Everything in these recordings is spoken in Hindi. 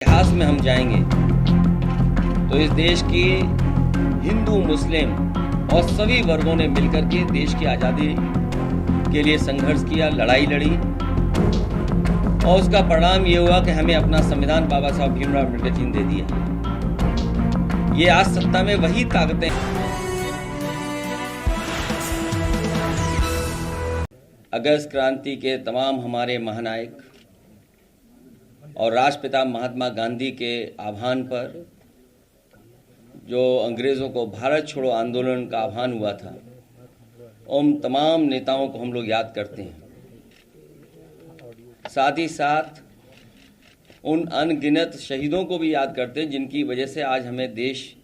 इतिहास में हम जाएंगे तो इस देश की हिंदू मुस्लिम और सभी वर्गों ने मिलकर के देश की आज़ादी के लिए संघर्ष किया, लड़ाई लड़ी और उसका परिणाम ये हुआ कि हमें अपना संविधान बाबा साहब भीमराव अम्बेडकर जी ने दे दिया। ये आज सत्ता में वही ताकतें अगस्त क्रांति के तमाम हमारे महानायक और राष्ट्रपिता महात्मा गांधी के आह्वान पर जो अंग्रेज़ों को भारत छोड़ो आंदोलन का आह्वान हुआ था, उन तमाम नेताओं को हम लोग याद करते हैं। साथ ही साथ उन अनगिनत शहीदों को भी याद करते हैं जिनकी वजह से आज हमें देश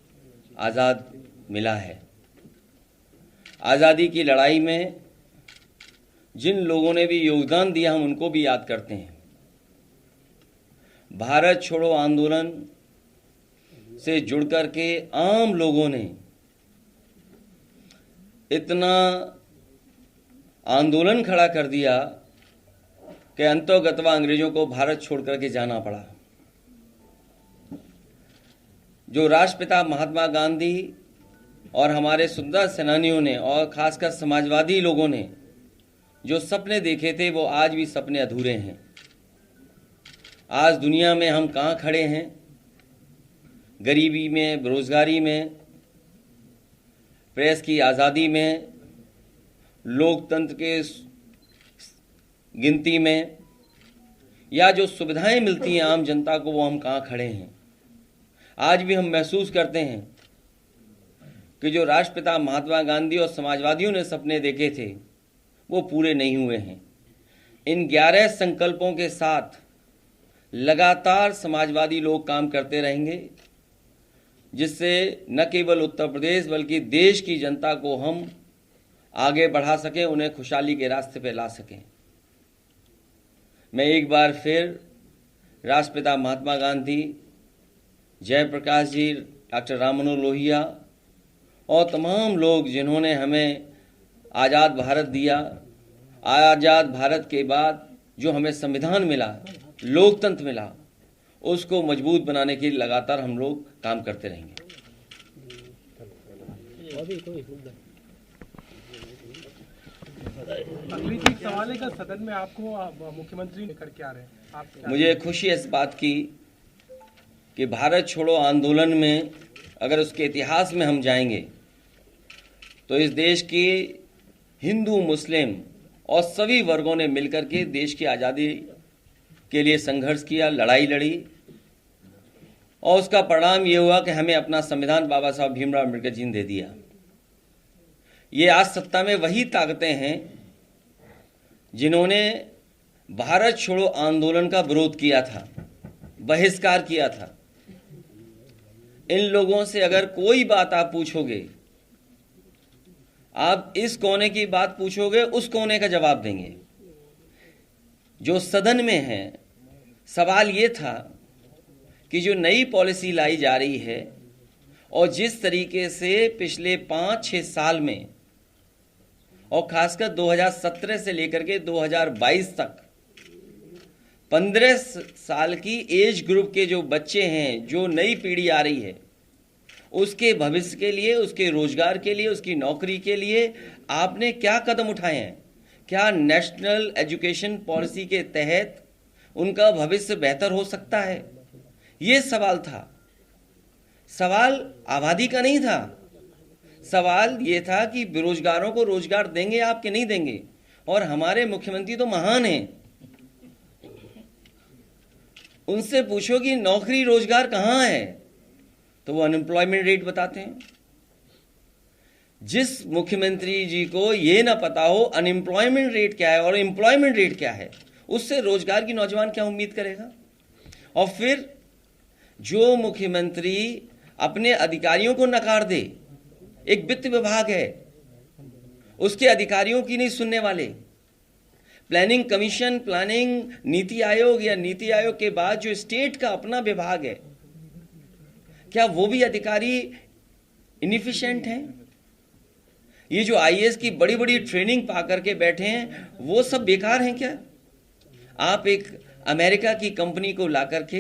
आज़ाद मिला है। आज़ादी की लड़ाई में जिन लोगों ने भी योगदान दिया, हम उनको भी याद करते हैं। भारत छोड़ो आंदोलन से जुड़कर के आम लोगों ने इतना आंदोलन खड़ा कर दिया कि अंतोगत्वा अंग्रेजों को भारत छोड़ करके जाना पड़ा। जो राष्ट्रपिता महात्मा गांधी और हमारे स्वतंत्रता सेनानियों ने और खासकर समाजवादी लोगों ने जो सपने देखे थे, वो आज भी सपने अधूरे हैं। आज दुनिया में हम कहाँ खड़े हैं? गरीबी में, बेरोजगारी में, प्रेस की आज़ादी में, लोकतंत्र के गिनती में, या जो सुविधाएं मिलती हैं आम जनता को, वो हम कहाँ खड़े हैं? आज भी हम महसूस करते हैं कि जो राष्ट्रपिता महात्मा गांधी और समाजवादियों ने सपने देखे थे, वो पूरे नहीं हुए हैं। इन 11 संकल्पों के साथ लगातार समाजवादी लोग काम करते रहेंगे, जिससे न केवल उत्तर प्रदेश बल्कि देश की जनता को हम आगे बढ़ा सकें, उन्हें खुशहाली के रास्ते पर ला सकें। मैं एक बार फिर राष्ट्रपिता महात्मा गांधी, जयप्रकाश जी, डॉक्टर राम मनोहर लोहिया और तमाम लोग जिन्होंने हमें आज़ाद भारत दिया, आज़ाद भारत के बाद जो हमें संविधान मिला, लोकतंत्र मिला, उसको मजबूत बनाने के लिए लगातार हम लोग काम करते रहेंगे। अगली सवाल है, सदन में आपको मुख्यमंत्री लेकर के आ रहे हैं, मुझे खुशी है इस बात की कि भारत छोड़ो आंदोलन में अगर उसके इतिहास में हम जाएंगे तो इस देश की हिंदू मुस्लिम और सभी वर्गों ने मिलकर के देश की आज़ादी के लिए संघर्ष किया, लड़ाई लड़ी और उसका परिणाम ये हुआ कि हमें अपना संविधान बाबा साहब भीमराव अम्बेडकर जी ने दे दिया। ये आज सत्ता में वही ताकतें हैं जिन्होंने भारत छोड़ो आंदोलन का विरोध किया था, बहिष्कार किया था। इन लोगों से अगर कोई बात आप पूछोगे, आप इस कोने की बात पूछोगे, उस कोने का जवाब देंगे। जो सदन में है, सवाल ये था कि जो नई पॉलिसी लाई जा रही है और जिस तरीके से पिछले 5-6 साल में और खासकर 2017 से लेकर के 2022 तक 15 साल की एज ग्रुप के जो बच्चे हैं, जो नई पीढ़ी आ रही है, उसके भविष्य के लिए, उसके रोजगार के लिए, उसकी नौकरी के लिए आपने क्या कदम उठाए हैं? क्या नेशनल एजुकेशन पॉलिसी के तहत उनका भविष्य बेहतर हो सकता है? ये सवाल था। सवाल आबादी का नहीं था। सवाल ये था कि बेरोजगारों को रोजगार देंगे आप कि नहीं देंगे? और हमारे मुख्यमंत्री तो महान हैं, उनसे पूछो कि नौकरी रोजगार कहाँ है, तो वो अनएम्प्लॉयमेंट रेट बताते हैं। जिस मुख्यमंत्री जी को ये ना पता हो अनएम्प्लॉयमेंट रेट क्या है और एम्प्लॉयमेंट रेट क्या है, उससे रोजगार की नौजवान क्या उम्मीद करेगा? और फिर जो मुख्यमंत्री अपने अधिकारियों को नकार दे, एक वित्त विभाग है, उसके अधिकारियों की नहीं सुनने वाले, planning commission, planning NITI Aayog या नीति आयोग के बाद जो स्टेट का अपना विभाग है, क्या वो भी अधिकारी इनएफिशिएंट हैं? ये जो आईएएस की बड़ी बड़ी ट्रेनिंग पा करके बैठे हैं, वो सब बेकार हैं क्या? आप एक अमेरिका की कंपनी को ला करके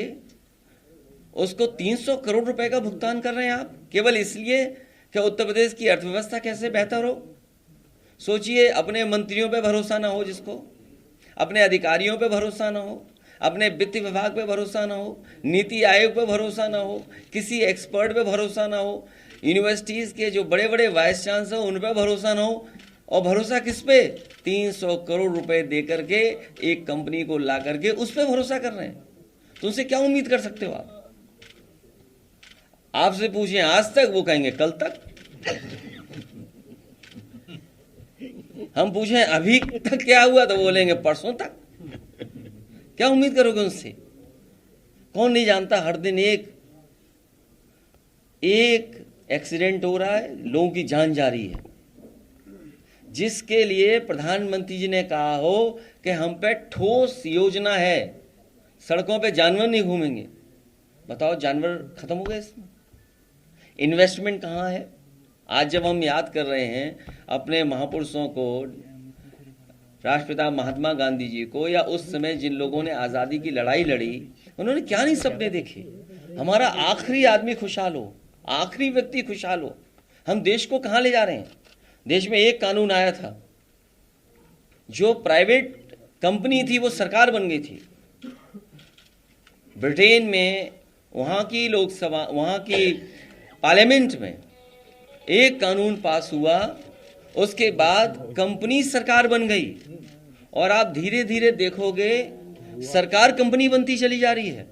उसको 300 करोड़ रुपए का भुगतान कर रहे हैं आप, केवल इसलिए कि उत्तर प्रदेश की अर्थव्यवस्था कैसे बेहतर हो। सोचिए, अपने मंत्रियों पे भरोसा ना हो, जिसको अपने अधिकारियों पे भरोसा ना हो, अपने वित्त विभाग पे भरोसा ना हो, नीति आयोग पे भरोसा ना हो, किसी एक्सपर्ट पे भरोसा ना हो, यूनिवर्सिटीज के जो बड़े बड़े वाइस चांसलर उन पे भरोसा ना हो, और भरोसा किस पे? 300 करोड़ रुपए दे करके एक कंपनी को ला करके उस पे भरोसा कर रहे हैं। तो उनसे क्या उम्मीद कर सकते हो आप? आपसे पूछें आज तक, वो कहेंगे कल तक। हम पूछें अभी तक क्या हुआ, तो बोलेंगे परसों तक। क्या उम्मीद करोगे उनसे? कौन नहीं जानता, हर दिन एक एक्सीडेंट हो रहा है, लोगों की जान जा रही है, जिसके लिए प्रधानमंत्री जी ने कहा हो कि हम पे ठोस योजना है, सड़कों पे जानवर नहीं घूमेंगे। बताओ, जानवर खत्म हो गए इसमें? इन्वेस्टमेंट कहाँ है? आज जब हम याद कर रहे हैं अपने महापुरुषों को, राष्ट्रपिता महात्मा गांधी जी को, या उस समय जिन लोगों ने आज़ादी की लड़ाई लड़ी, उन्होंने क्या नहीं सपने देखे? हमारा आखिरी आदमी खुशहाल हो, आखिरी व्यक्ति खुशहाल हो। हम देश को कहाँ ले जा रहे हैं? देश में एक कानून आया था, जो प्राइवेट कंपनी थी वो सरकार बन गई थी। ब्रिटेन में वहाँ की लोकसभा, वहाँ की पार्लियामेंट में एक कानून पास हुआ, उसके बाद कंपनी सरकार बन गई, और आप धीरे धीरे देखोगे सरकार कंपनी बनती चली जा रही है।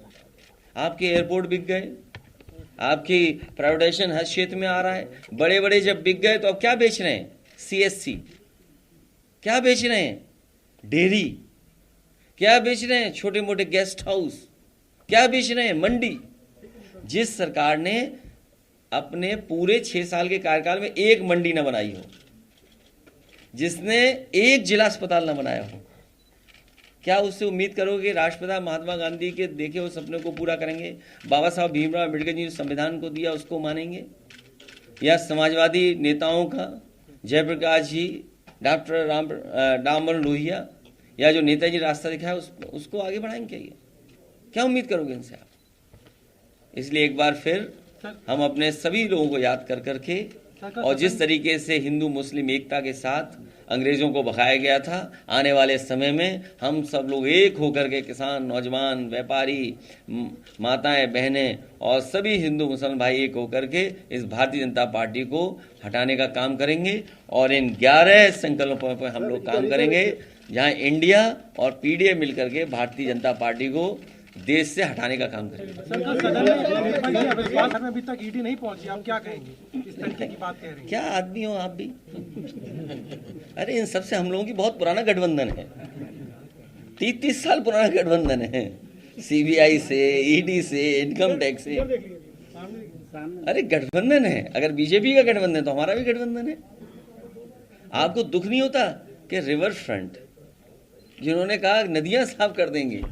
आपके एयरपोर्ट बिक गए, आपकी प्राइवेटाइजेशन हर क्षेत्र में आ रहा है। बड़े बड़े जब बिक गए तो अब क्या बेच रहे हैं? CSC क्या बेच रहे हैं? डेयरी क्या बेच रहे हैं? छोटे मोटे गेस्ट हाउस क्या बेच रहे हैं? मंडी। जिस सरकार ने अपने पूरे 6 साल के कार्यकाल में एक मंडी न बनाई हो, जिसने एक जिला अस्पताल न बनाया हो, क्या उससे उम्मीद करोगे राष्ट्रपिता महात्मा गांधी के देखे हुए सपने को पूरा करेंगे? बाबा साहब भीमराव अम्बेडकर जी ने संविधान को दिया, उसको मानेंगे? या समाजवादी नेताओं का, जयप्रकाश जी, डॉक्टर राममोहन लोहिया, या जो नेताजी रास्ता दिखाया उसको आगे बढ़ाएंगे? क्या ये क्या उम्मीद करोगे इनसे आप? इसलिए एक बार फिर हम अपने सभी लोगों को याद कर करके, और जिस तरीके से हिंदू मुस्लिम एकता के साथ अंग्रेजों को भगाया गया था, आने वाले समय में हम सब लोग एक होकर के, किसान, नौजवान, व्यापारी, माताएं, बहनें और सभी हिंदू मुसलमान भाई एक होकर के इस भारतीय जनता पार्टी को हटाने का काम करेंगे। और इन 11 संकल्पों पर हम लोग काम करेंगे, जहां इंडिया और PDA मिलकर के भारतीय जनता पार्टी को देश से हटाने का काम करेंगे। अविश्वास में अभी तक ईडी नहीं पहुंची, आप क्या कहेंगे? इस तरीके की बात कह रहे हैं। क्या आदमी हो आप भी? अरे इन सबसे हम लोगों की बहुत पुराना गठबंधन है, 30 साल पुराना गठबंधन है, CBI से, ED से, इनकम टैक्स से। अरे गठबंधन है, अगर बीजेपी का गठबंधन है तो हमारा भी गठबंधन है। आपको दुख नहीं होता कि रिवर फ्रंट, जिन्होंने कहा नदियां साफ कर देंगे,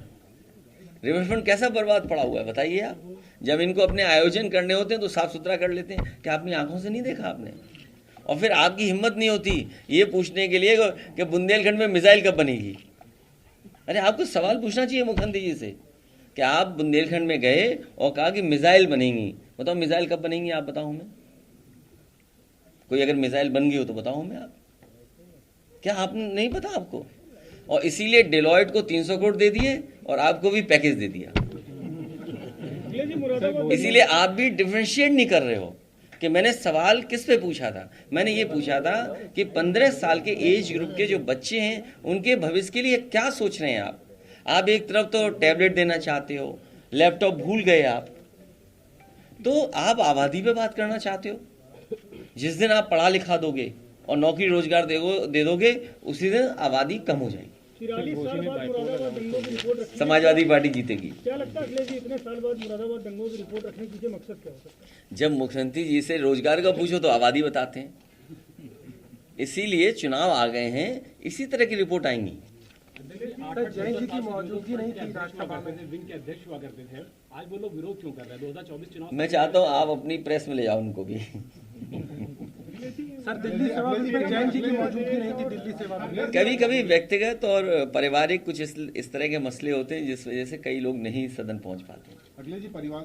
रिवर फ्रंट कैसा बर्बाद पड़ा हुआ है बताइए आप। जब इनको अपने आयोजन करने होते हैं तो साफ सुथरा कर लेते हैं। क्या अपनी आंखों से नहीं देखा आपने? और फिर आपकी हिम्मत नहीं होती ये पूछने के लिए कि बुंदेलखंड में मिसाइल कब बनेगी। अरे आपको सवाल पूछना चाहिए मुख्यमंत्री जी से कि आप बुंदेलखंड में गए और कहा कि मिसाइल बनेंगी, बताओ मिसाइल कब बनेंगी? आप बताओ हमें, कोई अगर मिसाइल बन गई हो तो बताओ हमें आप। क्या आपने नहीं पता आपको? और इसीलिए डेलॉयट को 300 करोड़ दे दिए और आपको भी पैकेज दे दिया। इसीलिए आप भी डिफरेंशिएट नहीं कर रहे हो कि मैंने सवाल किस पे पूछा था। मैंने ये पूछा था कि 15 साल के एज ग्रुप के जो बच्चे हैं उनके भविष्य के लिए क्या सोच रहे हैं आप। आप एक तरफ तो टैबलेट देना चाहते हो, लैपटॉप भूल गए आप, तो आप आबादी पे बात करना चाहते हो। जिस दिन आप पढ़ा लिखा दोगे और नौकरी रोजगार दे दोगे, उसी दिन आबादी कम हो जाएगी। 43 साल बाद मुरादाबाद दंगों की रिपोर्ट रखने, समाजवादी पार्टी जीतेगी। क्या लगता है अखिलेश जी, इतने साल बाद मुरादाबाद दंगों की रिपोर्ट रखने के पीछे मकसद क्या हो सकता है? जब मुख्यमंत्री जी से रोजगार का पूछो तो आबादी बताते हैं, इसीलिए चुनाव आ गए हैं, इसी तरह की रिपोर्ट आएंगी। जैन जी की मौजूदगी नहीं थी राज्यसभा में, विंग के अध्यक्ष हुआ करते थे, आज वो लोग विरोध क्यों कर रहे हैं? 2024 चुनाव मैं चाहता हूँ आप अपनी प्रेस में ले जाओ उनको भी। सर दिल्ली सेवा में जैन जी की मौजूदगी नहीं थी दिल्ली सेवा में। कभी कभी व्यक्तिगत और पारिवारिक कुछ इस तरह के मसले होते हैं जिस वजह से कई लोग नहीं सदन पहुंच पाते। अखिलेश जी, परिवार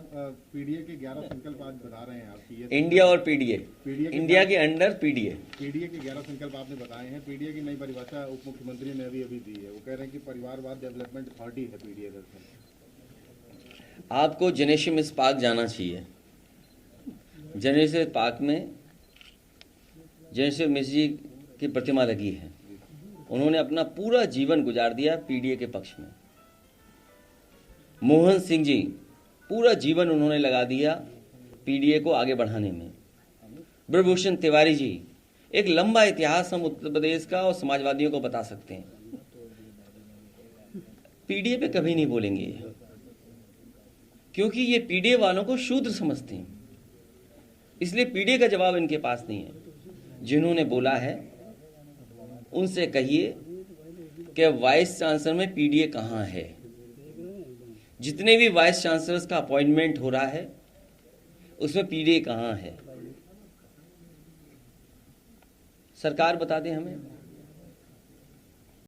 पीडीए के 11 संकल्प आज बता रहे हैं आप कि ये इंडिया और पीडीए, पीडीए इंडिया के अंडर पीडीए। पीडीए के 11 संकल्प आपने बताए हैं। पीडीए की नई परिभाषा उप मुख्यमंत्री ने अभी दी है। वो कह रहे हैं कि परिवारवाद डेवलपमेंट अथॉरिटी है पीडीए दरअसल। आपको जेनेसिस पार्क जाना चाहिए। जेनेसिस पार्क में जेनेसिस मिश्र जी की प्रतिमा लगी है। उन्होंने अपना पूरा जीवन गुजार दिया पीडीए के पक्ष में। मोहन सिंह जी पूरा जीवन उन्होंने लगा दिया पीडीए को आगे बढ़ाने में। ब्रजभूषण तिवारी जी, एक लंबा इतिहास हम उत्तर प्रदेश का और समाजवादियों को बता सकते हैं। पीडीए पे कभी नहीं बोलेंगे ये, क्योंकि ये पीडीए वालों को शूद्र समझते हैं, इसलिए पीडीए का जवाब इनके पास नहीं है। जिन्होंने बोला है उनसे कहिए कि वाइस चांसलर में पीडीए कहाँ है। जितने भी वाइस चांसलर्स का अपॉइंटमेंट हो रहा है उसमें पीडीए कहाँ है, सरकार बता दे हमें।